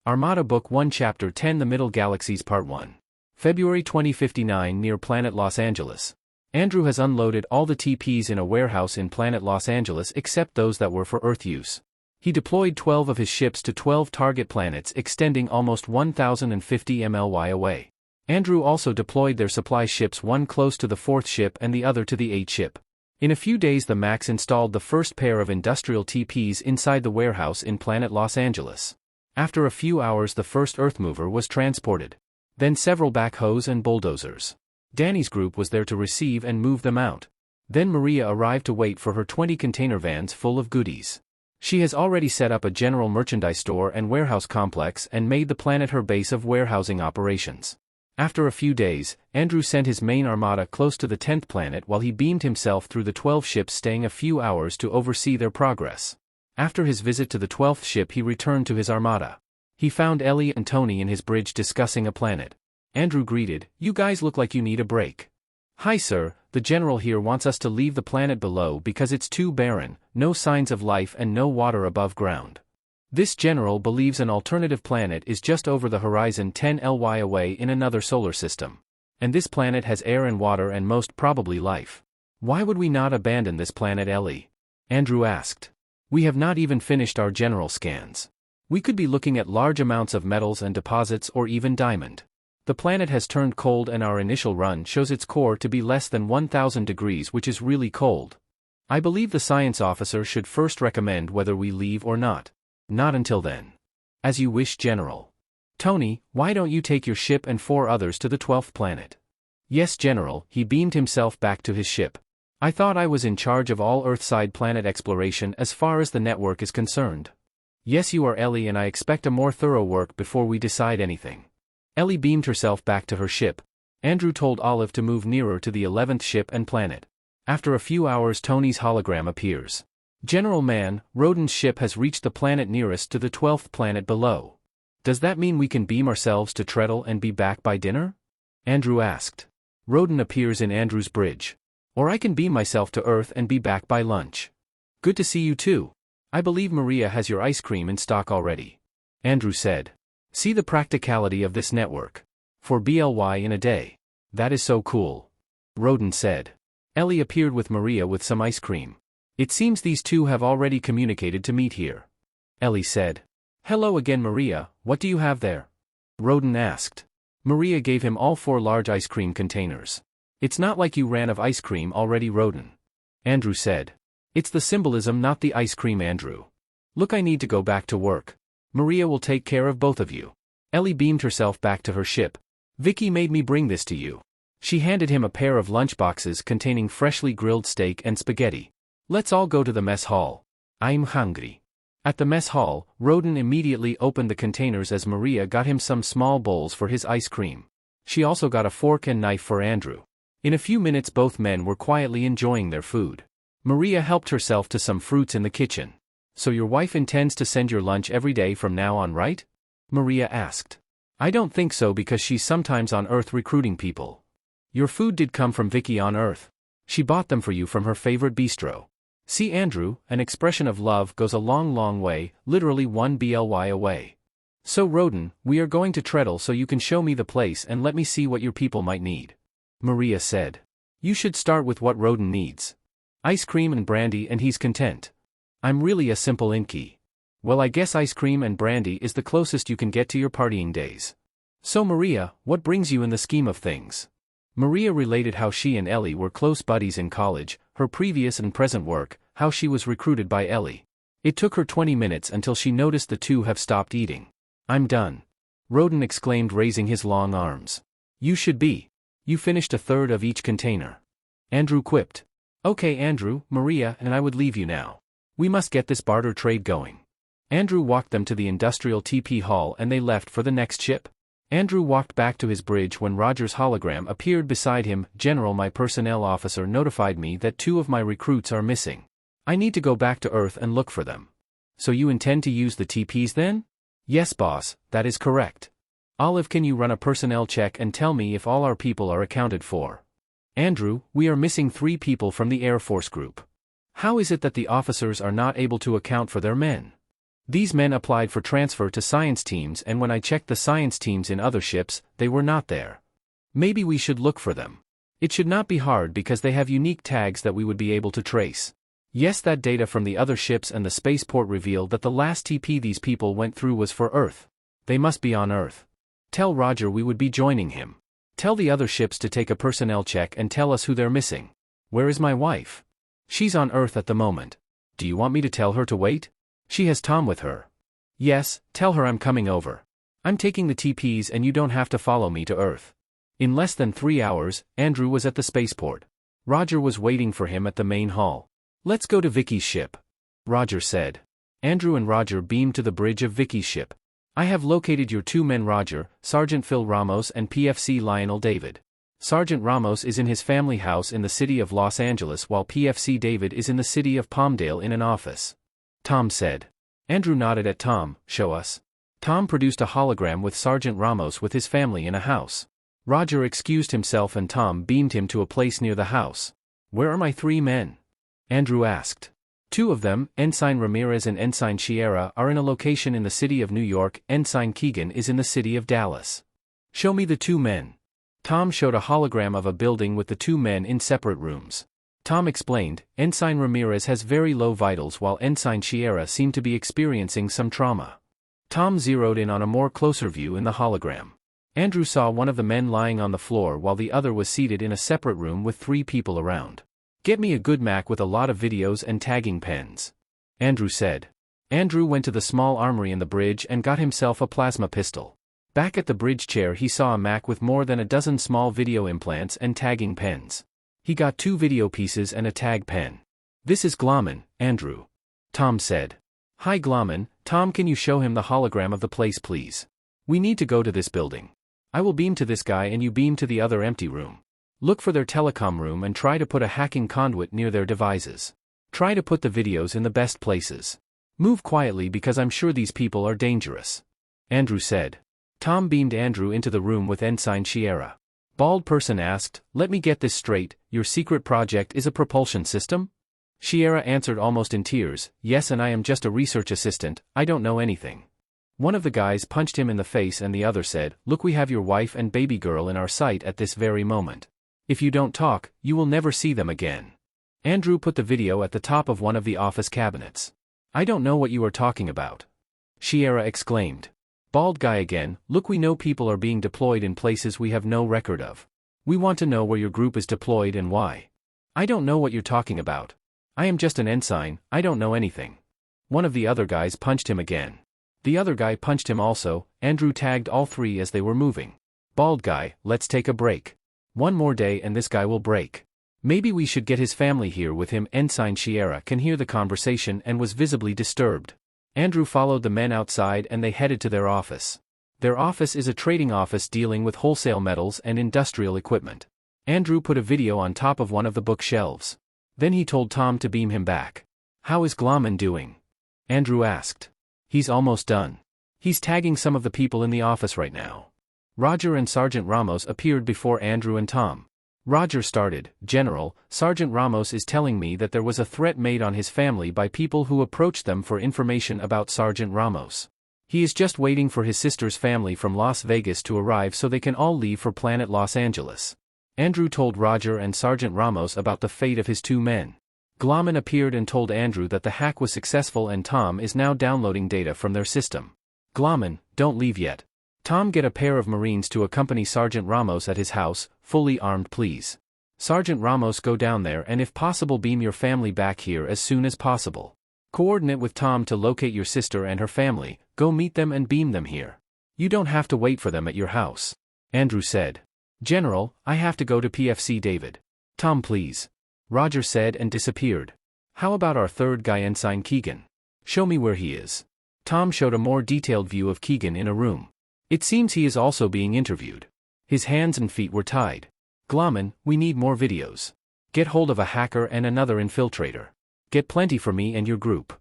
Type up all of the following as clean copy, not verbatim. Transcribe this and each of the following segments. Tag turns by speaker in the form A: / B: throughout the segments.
A: Armada Book 1 Chapter 10 The Middle Galaxies Part 1. February 2059 near Planet Los Angeles. Andrew has unloaded all the TPs in a warehouse in Planet Los Angeles except those that were for Earth use. He deployed 12 of his ships to 12 target planets extending almost 1,050 MLY away. Andrew also deployed their supply ships, one close to the 4th ship and the other to the 8th ship. In a few days the Max installed the first pair of industrial TPs inside the warehouse in Planet Los Angeles. After a few hours the first Earthmover was transported. Then several backhoes and bulldozers. Danny's group was there to receive and move them out. Then Maria arrived to wait for her 20 container vans full of goodies. She has already set up a general merchandise store and warehouse complex and made the planet her base of warehousing operations. After a few days, Andrew sent his main armada close to the 10th planet while he beamed himself through the 12 ships, staying a few hours to oversee their progress. After his visit to the 12th ship he returned to his armada. He found Ellie and Tony in his bridge discussing a planet. Andrew greeted, "You guys look like you need a break." "Hi sir, the general here wants us to leave the planet below because it's too barren, no signs of life and no water above ground. This general believes an alternative planet is just over the horizon 10 LY away in another solar system. And this planet has air and water and most probably life. Why would we not abandon this planet, Ellie?" Andrew asked. "We have not even finished our general scans. We could be looking at large amounts of metals and deposits or even diamond. The planet has turned cold and our initial run shows its core to be less than 1,000 degrees, which is really cold. I believe the science officer should first recommend whether we leave or not. Not until then." "As you wish, General." "Tony, why don't you take your ship and 4 others to the 12th planet?" "Yes, General." He beamed himself back to his ship. "I thought I was in charge of all Earthside planet exploration as far as the network is concerned." "Yes, you are, Ellie, and I expect a more thorough work before we decide anything." Ellie beamed herself back to her ship. Andrew told Olive to move nearer to the 11th ship and planet. After a few hours Tony's hologram appears. "General Mann, Roden's ship has reached the planet nearest to the 12th planet below. Does that mean we can beam ourselves to Treadle and be back by dinner?" Andrew asked. Roden appears in Andrew's bridge. "Or I can beam myself to Earth and be back by lunch." "Good to see you too. I believe Maria has your ice cream in stock already." Andrew said. "See the practicality of this network. 4 BLY in a day. That is so cool." Roden said. Ellie appeared with Maria with some ice cream. "It seems these two have already communicated to meet here." Ellie said. "Hello again, Maria, what do you have there?" Roden asked. Maria gave him all 4 large ice cream containers. "It's not like you ran of ice cream already, Roden." Andrew said. "It's the symbolism, not the ice cream, Andrew. Look, I need to go back to work. Maria will take care of both of you." Ellie beamed herself back to her ship. "Vicky made me bring this to you." She handed him a pair of lunchboxes containing freshly grilled steak and spaghetti. "Let's all go to the mess hall. I'm hungry." At the mess hall, Roden immediately opened the containers as Maria got him some small bowls for his ice cream. She also got a fork and knife for Andrew. In a few minutes both men were quietly enjoying their food. Maria helped herself to some fruits in the kitchen. "So your wife intends to send your lunch every day from now on, right?" Maria asked. "I don't think so because she's sometimes on Earth recruiting people. Your food did come from Vicky on Earth. She bought them for you from her favorite bistro." "See, Andrew, an expression of love goes a long, long way, literally 1 BLY away. So Roden, we are going to Treadle so you can show me the place and let me see what your people might need." Maria said. "You should start with what Roden needs. Ice cream and brandy and he's content. I'm really a simple Inky." "Well, I guess ice cream and brandy is the closest you can get to your partying days. So Maria, what brings you in the scheme of things?" Maria related how she and Ellie were close buddies in college, her previous and present work, how she was recruited by Ellie. It took her 20 minutes until she noticed the two have stopped eating. "I'm done," Roden exclaimed, raising his long arms. "You should be. You finished a third of each container." Andrew quipped. "Okay, Andrew, Maria and I would leave you now. We must get this barter trade going." Andrew walked them to the industrial TP hall and they left for the next ship. Andrew walked back to his bridge when Roger's hologram appeared beside him. "General, my personnel officer notified me that 2 of my recruits are missing. I need to go back to Earth and look for them." "So you intend to use the TPs then?" "Yes, boss, that is correct." "Olive, can you run a personnel check and tell me if all our people are accounted for?" "Andrew, we are missing 3 people from the Air Force group. How is it that the officers are not able to account for their men?" These men applied for transfer to science teams, and when I checked the science teams in other ships, they were not there. Maybe we should look for them. It should not be hard because they have unique tags that we would be able to trace. Yes, that data from the other ships and the spaceport revealed that the last TP these people went through was for Earth. They must be on Earth. Tell Roger we would be joining him. Tell the other ships to take a personnel check and tell us who they're missing. Where is my wife? She's on Earth at the moment. Do you want me to tell her to wait? She has Tom with her. Yes, tell her I'm coming over. I'm taking the TPs and you don't have to follow me to Earth. In less than 3 hours, Andrew was at the spaceport. Roger was waiting for him at the main hall. Let's go to Vicky's ship, Roger said. Andrew and Roger beamed to the bridge of Vicky's ship. I have located your 2 men, Roger, Sergeant Phil Ramos and PFC Lionel David. Sergeant Ramos is in his family house in the city of Los Angeles while PFC David is in the city of Palmdale in an office. Tom said. Andrew nodded at Tom. Show us. Tom produced a hologram with Sergeant Ramos with his family in a house. Roger excused himself and Tom beamed him to a place near the house. Where are my 3 men? Andrew asked. 2 of them, Ensign Ramirez and Ensign Sierra, are in a location in the city of New York. Ensign Keegan is in the city of Dallas. Show me the 2 men. Tom showed a hologram of a building with the 2 men in separate rooms. Tom explained, Ensign Ramirez has very low vitals while Ensign Sierra seemed to be experiencing some trauma. Tom zeroed in on a more closer view in the hologram. Andrew saw one of the men lying on the floor while the other was seated in a separate room with 3 people around. Get me a good Mac with a lot of videos and tagging pens, Andrew said. Andrew went to the small armory in the bridge and got himself a plasma pistol. Back at the bridge chair he saw a Mac with more than a dozen small video implants and tagging pens. He got 2 video pieces and a tag pen. This is Glomman, Andrew, Tom said. Hi Glomman. Tom, can you show him the hologram of the place please? We need to go to this building. I will beam to this guy and you beam to the other empty room. Look for their telecom room and try to put a hacking conduit near their devices. Try to put the videos in the best places. Move quietly because I'm sure these people are dangerous, Andrew said. Tom beamed Andrew into the room with Ensign Sierra. Bald person asked, let me get this straight, your secret project is a propulsion system? Sierra answered almost in tears, yes, and I am just a research assistant, I don't know anything. One of the guys punched him in the face and the other said, look, we have your wife and baby girl in our sight at this very moment. If you don't talk, you will never see them again. Andrew put the video at the top of one of the office cabinets. I don't know what you are talking about, Sierra exclaimed. Bald guy again, look, we know people are being deployed in places we have no record of. We want to know where your group is deployed and why. I don't know what you're talking about. I am just an ensign, I don't know anything. One of the other guys punched him again. The other guy punched him also. Andrew tagged all 3 as they were moving. Bald guy, let's take a break. One more day and this guy will break. Maybe we should get his family here with him. Ensign Sierra can hear the conversation and was visibly disturbed. Andrew followed the men outside and they headed to their office. Their office is a trading office dealing with wholesale metals and industrial equipment. Andrew put a video on top of one of the bookshelves. Then he told Tom to beam him back. How is Glomman doing? Andrew asked. He's almost done. He's tagging some of the people in the office right now. Roger and Sergeant Ramos appeared before Andrew and Tom. Roger started, General, Sergeant Ramos is telling me that there was a threat made on his family by people who approached them for information about Sergeant Ramos. He is just waiting for his sister's family from Las Vegas to arrive so they can all leave for planet Los Angeles. Andrew told Roger and Sergeant Ramos about the fate of his 2 men. Glomman appeared and told Andrew that the hack was successful and Tom is now downloading data from their system. Glomman, don't leave yet. Tom, get a pair of Marines to accompany Sergeant Ramos at his house, fully armed please. Sergeant Ramos, go down there and if possible beam your family back here as soon as possible. Coordinate with Tom to locate your sister and her family, go meet them and beam them here. You don't have to wait for them at your house, Andrew said. General, I have to go to PFC David. Tom please, Roger said and disappeared. How about our 3rd guy, Ensign Keegan? Show me where he is. Tom showed a more detailed view of Keegan in a room. It seems he is also being interviewed. His hands and feet were tied. Glomman, we need more videos. Get hold of a hacker and another infiltrator. Get plenty for me and your group,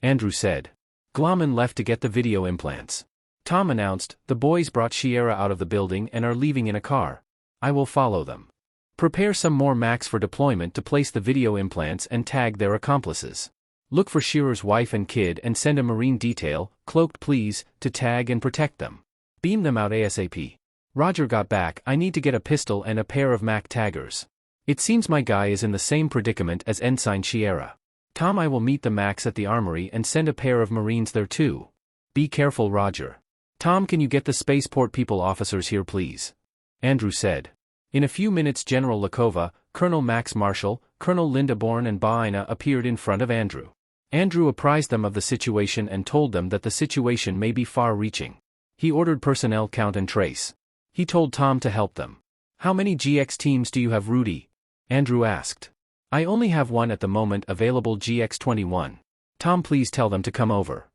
A: Andrew said. Glomman left to get the video implants. Tom announced, the boys brought Sierra out of the building and are leaving in a car. I will follow them. Prepare some more Macs for deployment to place the video implants and tag their accomplices. Look for Shearer's wife and kid and send a Marine detail, cloaked please, to tag and protect them. Beam them out ASAP. Roger got back. I need to get a pistol and a pair of Mac taggers. It seems my guy is in the same predicament as Ensign Sierra. Tom, I will meet the Macs at the armory and send a pair of Marines there too. Be careful, Roger. Tom, can you get the spaceport people officers here please? Andrew said. In a few minutes General Lakova, Colonel Max Marshall, Colonel Linda Bourne and Baina appeared in front of Andrew. Andrew apprised them of the situation and told them that the situation may be far-reaching. He ordered personnel count and trace. He told Tom to help them. How many GX teams do you have, Rudy? Andrew asked. I only have one at the moment available, GX-21. Tom, please tell them to come over.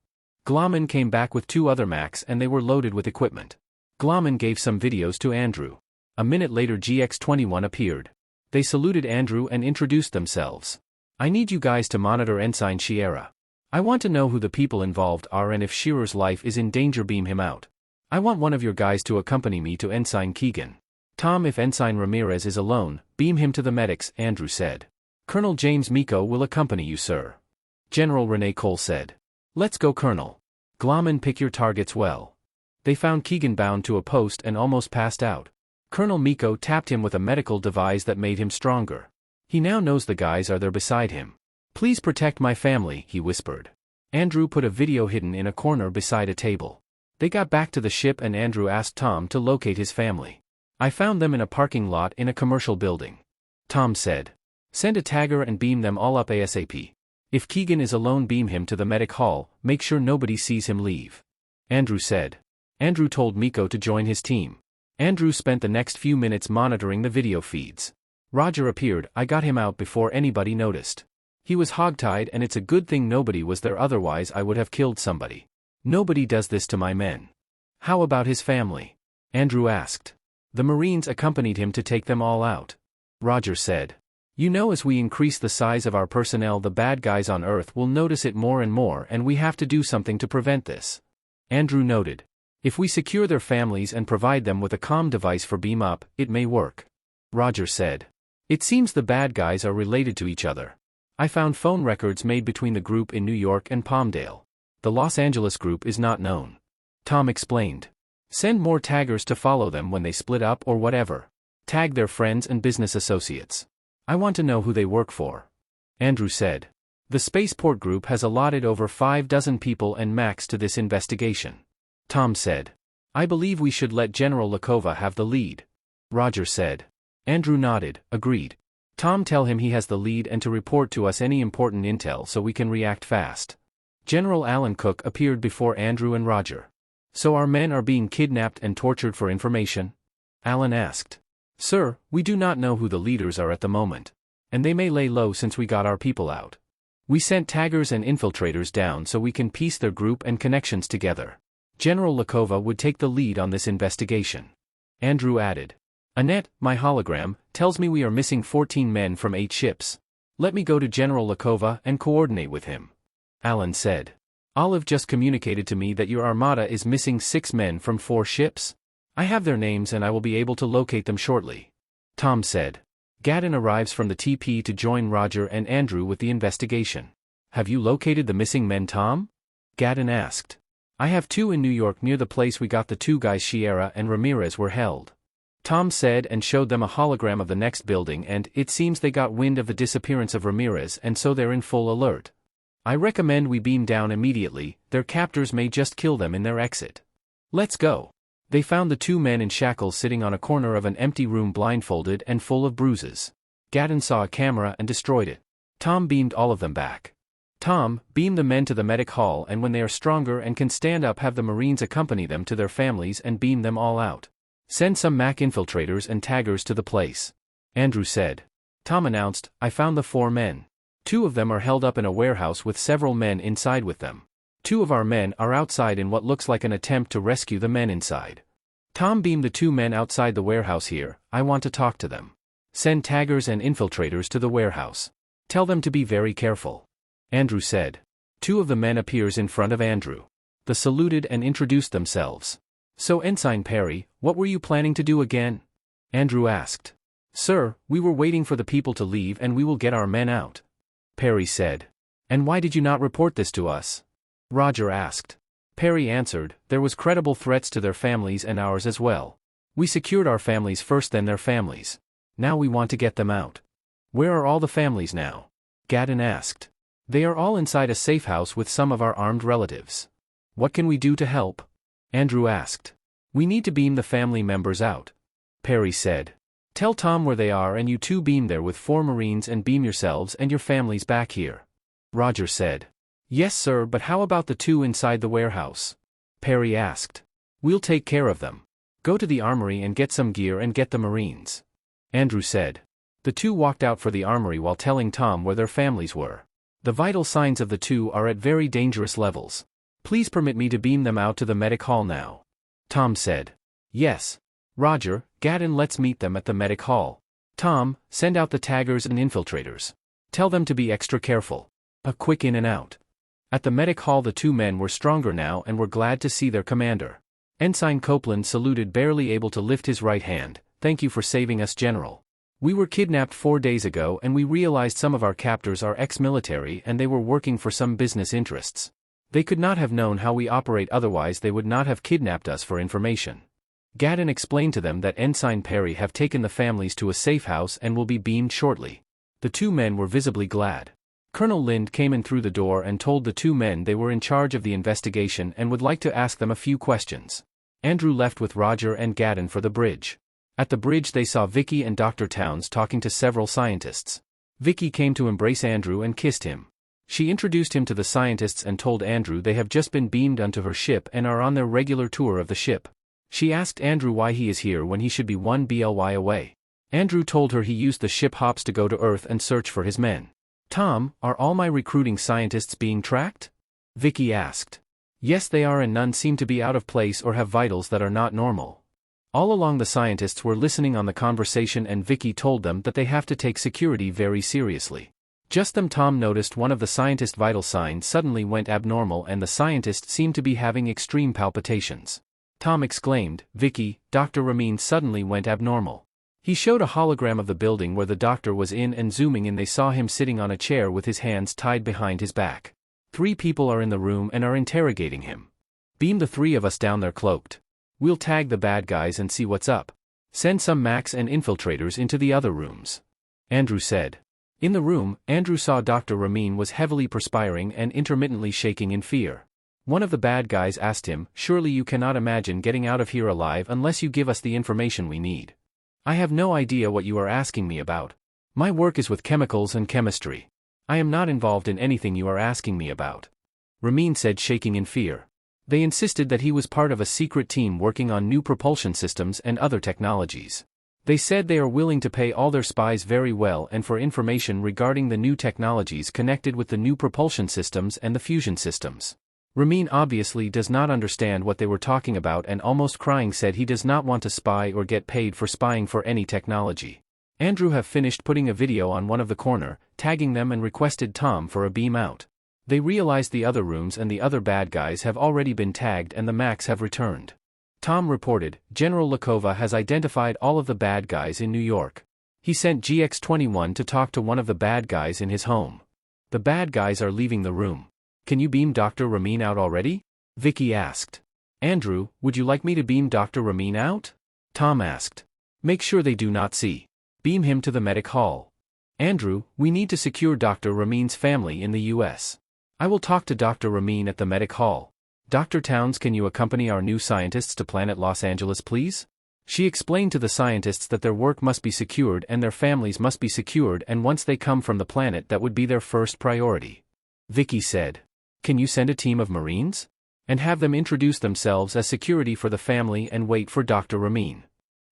A: Glommen came back with 2 other Macs and they were loaded with equipment. Glommen gave some videos to Andrew. A minute later GX-21 appeared. They saluted Andrew and introduced themselves. I need you guys to monitor Ensign Sierra. I want to know who the people involved are and if Shearer's life is in danger, beam him out. I want one of your guys to accompany me to Ensign Keegan. Tom, if Ensign Ramirez is alone, beam him to the medics, Andrew said. Colonel James Miko will accompany you, sir. General Rene Cole said. Let's go, Colonel. Glommen, pick your targets well. They found Keegan bound to a post and almost passed out. Colonel Miko tapped him with a medical device that made him stronger. He now knows the guys are there beside him. Please protect my family, he whispered. Andrew put a video hidden in a corner beside a table. They got back to the ship and Andrew asked Tom to locate his family. I found them in a parking lot in a commercial building. Tom said. Send a tagger and beam them all up ASAP. If Keegan is alone, beam him to the medic hall, make sure nobody sees him leave. Andrew said. Andrew told Miko to join his team. Andrew spent the next few minutes monitoring the video feeds. Roger appeared. I got him out before anybody noticed. He was hogtied and it's a good thing nobody was there, otherwise I would have killed somebody. Nobody does this to my men. How about his family? Andrew asked. The Marines accompanied him to take them all out. Roger said. You know, as we increase the size of our personnel, the bad guys on Earth will notice it more and more and we have to do something to prevent this. Andrew noted. If we secure their families and provide them with a comm device for beam up, it may work. Roger said. It seems the bad guys are related to each other. I found phone records made between the group in New York and Palmdale. The Los Angeles group is not known. Tom explained. Send more taggers to follow them when they split up or whatever. Tag their friends and business associates. I want to know who they work for. Andrew said. The spaceport group has allotted over 6 people and Max to this investigation. Tom said. I believe we should let General Lakova have the lead. Roger said. Andrew nodded, agreed. Tom, tell him he has the lead and to report to us any important intel so we can react fast. General Alan Cook appeared before Andrew and Roger. So our men are being kidnapped and tortured for information? Alan asked. Sir, we do not know who the leaders are at the moment. And they may lay low since we got our people out. We sent taggers and infiltrators down so we can piece their group and connections together. General Lakova would take the lead on this investigation. Andrew added. Annette, my hologram, tells me we are missing 14 men from 8 ships. Let me go to General Lakova and coordinate with him. Alan said. Olive just communicated to me that your Armada is missing 6 men from 4 ships. I have their names and I will be able to locate them shortly. Tom said. Gaddon arrives from the TP to join Roger and Andrew with the investigation. Have you located the missing men, Tom? Gaddon asked. I have 2 in New York near the place we got the 2 guys Sierra and Ramirez were held. Tom said and showed them a hologram of the next building, and it seems they got wind of the disappearance of Ramirez and so they're in full alert. I recommend we beam down immediately, their captors may just kill them in their exit. Let's go. They found the 2 men in shackles sitting on a corner of an empty room blindfolded and full of bruises. Gaddon saw a camera and destroyed it. Tom beamed all of them back. Tom, beam the men to the medic hall and when they are stronger and can stand up have the Marines accompany them to their families and beam them all out. Send some Mac infiltrators and taggers to the place. Andrew said. Tom announced, I found the 4 men. 2 of them are held up in a warehouse with several men inside with them. 2 of our men are outside in what looks like an attempt to rescue the men inside. Tom beamed the 2 men outside the warehouse here, I want to talk to them. Send taggers and infiltrators to the warehouse. Tell them to be very careful. Andrew said. 2 of the men appears in front of Andrew. They saluted and introduced themselves. So Ensign Perry, what were you planning to do again? Andrew asked. Sir, we were waiting for the people to leave and we will get our men out. Perry said. And why did you not report this to us? Roger asked. Perry answered, there was credible threats to their families and ours as well. We secured our families first, then their families. Now we want to get them out. Where are all the families now? Gadden asked. They are all inside a safe house with some of our armed relatives. What can we do to help? Andrew asked. We need to beam the family members out. Perry said. Tell Tom where they are and you two beam there with 4 Marines and beam yourselves and your families back here. Roger said. Yes sir, but how about the 2 inside the warehouse? Perry asked. We'll take care of them. Go to the armory and get some gear and get the Marines. Andrew said. The 2 walked out for the armory while telling Tom where their families were. The vital signs of the 2 are at very dangerous levels. Please permit me to beam them out to the medic hall now. Tom said. Yes. Roger, Gadden, let's meet them at the medic hall. Tom, send out the taggers and infiltrators. Tell them to be extra careful. A quick in and out. At the medic hall the 2 men were stronger now and were glad to see their commander. Ensign Copeland saluted, barely able to lift his right hand. Thank you for saving us, General. We were kidnapped 4 days ago and we realized some of our captors are ex-military and they were working for some business interests. They could not have known how we operate, otherwise they would not have kidnapped us for information. Gadden explained to them that Ensign Perry have taken the families to a safe house and will be beamed shortly. The 2 men were visibly glad. Colonel Lind came in through the door and told the 2 men they were in charge of the investigation and would like to ask them a few questions. Andrew left with Roger and Gadden for the bridge. At the bridge they saw Vicky and Dr. Towns talking to several scientists. Vicky came to embrace Andrew and kissed him. She introduced him to the scientists and told Andrew they have just been beamed onto her ship and are on their regular tour of the ship. She asked Andrew why he is here when he should be 1 BLY away. Andrew told her he used the ship hops to go to Earth and search for his men. Tom, are all my recruiting scientists being tracked? Vicky asked. Yes they are, and none seem to be out of place or have vitals that are not normal. All along the scientists were listening on the conversation and Vicky told them that they have to take security very seriously. Just then Tom noticed one of the scientist vital signs suddenly went abnormal and the scientist seemed to be having extreme palpitations. Tom exclaimed, Vicky, Dr. Ramin suddenly went abnormal. He showed a hologram of the building where the doctor was in and zooming in they saw him sitting on a chair with his hands tied behind his back. 3 people are in the room and are interrogating him. Beam the 3 of us down there cloaked. We'll tag the bad guys and see what's up. Send some Max and infiltrators into the other rooms. Andrew said. In the room, Andrew saw Dr. Ramin was heavily perspiring and intermittently shaking in fear. One of the bad guys asked him, surely you cannot imagine getting out of here alive unless you give us the information we need. I have no idea what you are asking me about. My work is with chemicals and chemistry. I am not involved in anything you are asking me about. Ramin said, shaking in fear. They insisted that he was part of a secret team working on new propulsion systems and other technologies. They said they are willing to pay all their spies very well and for information regarding the new technologies connected with the new propulsion systems and the fusion systems. Ramin obviously does not understand what they were talking about and almost crying said he does not want to spy or get paid for spying for any technology. Andrew have finished putting a video on one of the corner, tagging them and requested Tom for a beam out. They realized the other rooms and the other bad guys have already been tagged and the Max have returned. Tom reported, General Lakova has identified all of the bad guys in New York. He sent GX-21 to talk to one of the bad guys in his home. The bad guys are leaving the room. Can you beam Dr. Ramin out already? Vicky asked. Andrew, would you like me to beam Dr. Ramin out? Tom asked. Make sure they do not see. Beam him to the medic hall. Andrew, we need to secure Dr. Ramin's family in the US. I will talk to Dr. Ramin at the medic hall. Dr. Towns, can you accompany our new scientists to Planet Los Angeles, please? She explained to the scientists that their work must be secured and their families must be secured, and once they come from the planet that would be their first priority. Vicky said. Can you send a team of Marines? And have them introduce themselves as security for the family and wait for Dr. Ramin.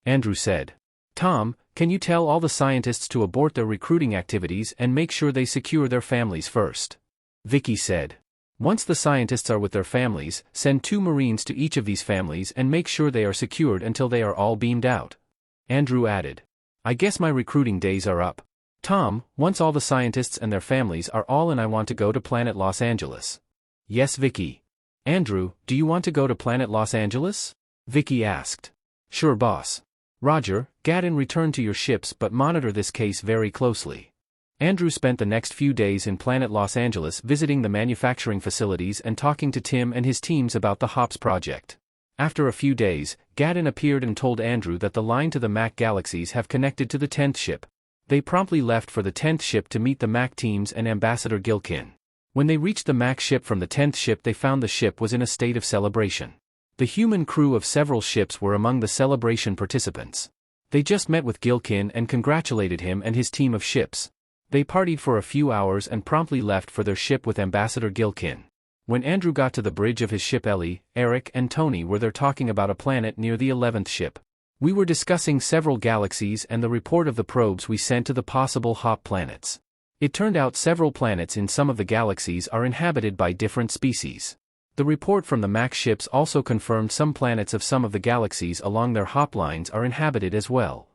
A: Andrew said. Tom, can you tell all the scientists to abort their recruiting activities and make sure they secure their families first? Vicky said. Once the scientists are with their families, send 2 Marines to each of these families and make sure they are secured until they are all beamed out. Andrew added. I guess my recruiting days are up. Tom, once all the scientists and their families are all in, I want to go to Planet Los Angeles. Yes, Vicky. Andrew, do you want to go to Planet Los Angeles? Vicky asked. Sure, boss. Roger, Gadden, return to your ships but monitor this case very closely. Andrew spent the next few days in Planet Los Angeles visiting the manufacturing facilities and talking to Tim and his teams about the HOPS project. After a few days, Gadden appeared and told Andrew that the line to the Mac Galaxies have connected to the 10th ship. They promptly left for the 10th ship to meet the Mac teams and Ambassador Gilkin. When they reached the Mac ship from the 10th ship, they found the ship was in a state of celebration. The human crew of several ships were among the celebration participants. They just met with Gilkin and congratulated him and his team of ships. They partied for a few hours and promptly left for their ship with Ambassador Gilkin. When Andrew got to the bridge of his ship, Ellie, Eric and Tony were there talking about a planet near the 11th ship. We were discussing several galaxies and the report of the probes we sent to the possible HOP planets. It turned out several planets in some of the galaxies are inhabited by different species. The report from the Mac ships also confirmed some planets of some of the galaxies along their HOP lines are inhabited as well.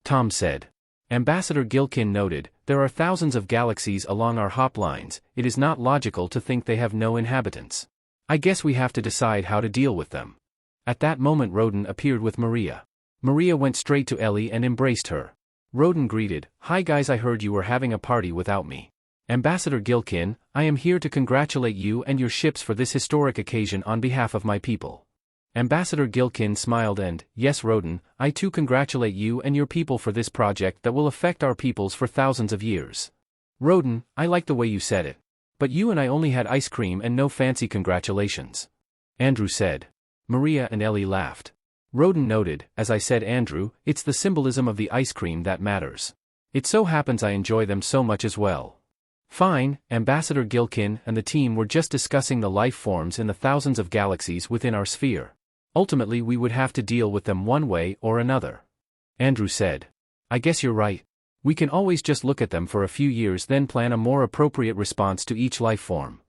A: Tom said. Ambassador Gilkin noted, there are thousands of galaxies along our HOP lines, it is not logical to think they have no inhabitants. I guess we have to decide how to deal with them. At that moment Roden appeared with Maria. Maria went straight to Ellie and embraced her. Roden greeted, "Hi guys, I heard you were having a party without me. Ambassador Gilkin, I am here to congratulate you and your ships for this historic occasion on behalf of my people." Ambassador Gilkin smiled and, "Yes Roden, I too congratulate you and your people for this project that will affect our peoples for thousands of years." "Roden, I like the way you said it. But you and I only had ice cream and no fancy congratulations," Andrew said. Maria and Ellie laughed. Roden noted, "As I said Andrew, it's the symbolism of the ice cream that matters. It so happens I enjoy them so much as well." Fine, Ambassador Gilkin and the team were just discussing the life forms in the thousands of galaxies within our sphere. Ultimately we would have to deal with them one way or another. Andrew said. "I guess you're right. We can always just look at them for a few years then plan a more appropriate response to each life form."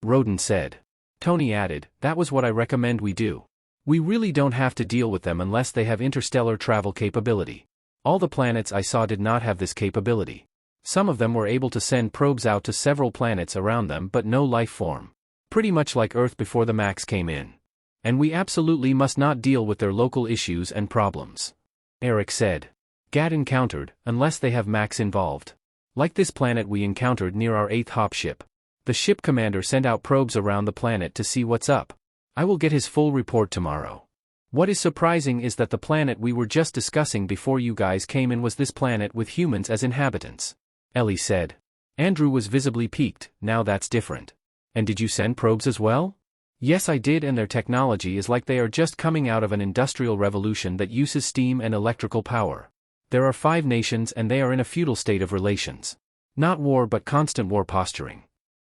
A: Roden said. Tony added, "That was what I recommend we do. We really don't have to deal with them unless they have interstellar travel capability. All the planets I saw did not have this capability. Some of them were able to send probes out to several planets around them but no life form. Pretty much like Earth before the Macs came in. And we absolutely must not deal with their local issues and problems." Eric said. Gadden countered, "Unless they have Macs involved. Like this planet we encountered near our 8th HOP ship. The ship commander sent out probes around the planet to see what's up. I will get his full report tomorrow. What is surprising is that the planet we were just discussing before you guys came in was this planet with humans as inhabitants," Ellie said. Andrew was visibly piqued. "Now that's different. And did you send probes as well?" "Yes I did, and their technology is like they are just coming out of an industrial revolution that uses steam and electrical power. There are 5 nations and they are in a feudal state of relations. Not war but constant war posturing,"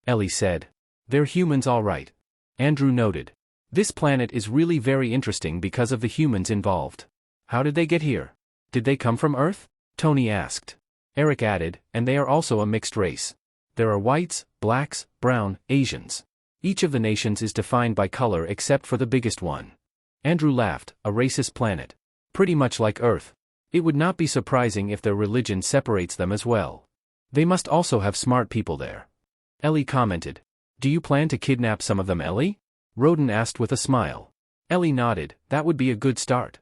A: Ellie said. "They're humans all right," Andrew noted. "This planet is really very interesting because of the humans involved. How did they get here? Did they come from Earth?" Tony asked. Eric added, "And they are also a mixed race. There are whites, blacks, brown, Asians. Each of the nations is defined by color except for the biggest one." Andrew laughed, "A racist planet. Pretty much like Earth. It would not be surprising if their religion separates them as well. They must also have smart people there." Ellie commented. "Do you plan to kidnap some of them, Ellie?" Roden asked with a smile. Ellie nodded, "That would be a good start.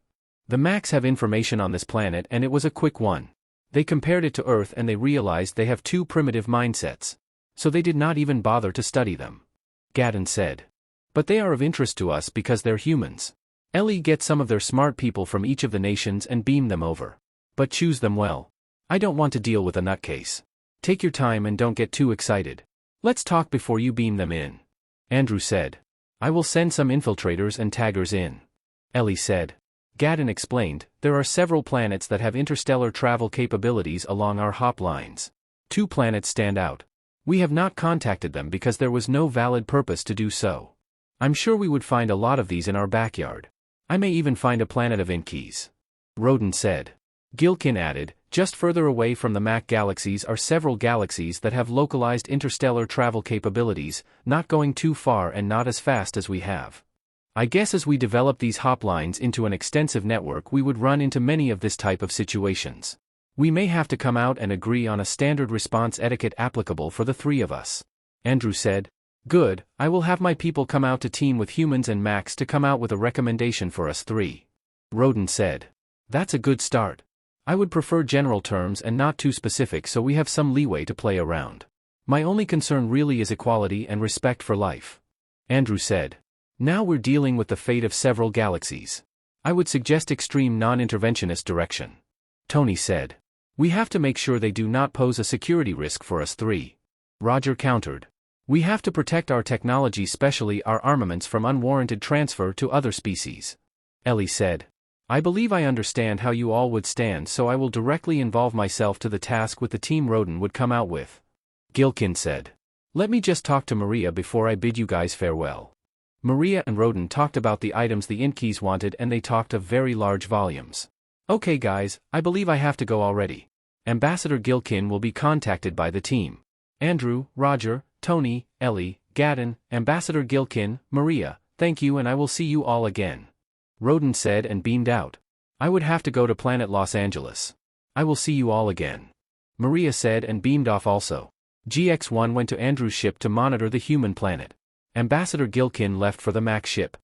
A: The Macs have information on this planet and it was a quick one. They compared it to Earth and they realized they have 2 primitive mindsets. So they did not even bother to study them," Gadden said. "But they are of interest to us because they're humans. Ellie, get some of their smart people from each of the nations and beam them over. But choose them well. I don't want to deal with a nutcase. Take your time and don't get too excited. Let's talk before you beam them in," Andrew said. "I will send some infiltrators and taggers in," Ellie said. Gadden explained, "There are several planets that have interstellar travel capabilities along our HOP lines. 2 planets stand out. We have not contacted them because there was no valid purpose to do so. I'm sure we would find a lot of these in our backyard. I may even find a planet of Inkies," Roden said. Gilkin added, "Just further away from the Mac galaxies are several galaxies that have localized interstellar travel capabilities, not going too far and not as fast as we have. I guess as we develop these HOP lines into an extensive network we would run into many of this type of situations. We may have to come out and agree on a standard response etiquette applicable for the 3 of us," Andrew said. "Good, I will have my people come out to team with humans and Macs to come out with a recommendation for us 3. Roden said. "That's a good start. I would prefer general terms and not too specific so we have some leeway to play around. My only concern really is equality and respect for life. Andrew said. Now we're dealing with the fate of several galaxies. I would suggest extreme non-interventionist direction. Tony said. We have to make sure they do not pose a security risk for us three. Roger countered. We have to protect our technology, especially our armaments, from unwarranted transfer to other species. Ellie said. I believe I understand how you all would stand, so I will directly involve myself to the task with the team Roden would come out with. Gilkin said. Let me just talk to Maria before I bid you guys farewell. Maria and Roden talked about the items the Inkeys wanted, and they talked of very large volumes. Okay guys, I believe I have to go already. Ambassador Gilkin will be contacted by the team. Andrew, Roger, Tony, Ellie, Gadden, Ambassador Gilkin, Maria, thank you, and I will see you all again. Roden said and beamed out. I would have to go to planet Los Angeles. I will see you all again. Maria said and beamed off also. GX-1 went to Andrew's ship to monitor the human planet. Ambassador Gilkin left for the Mac ship.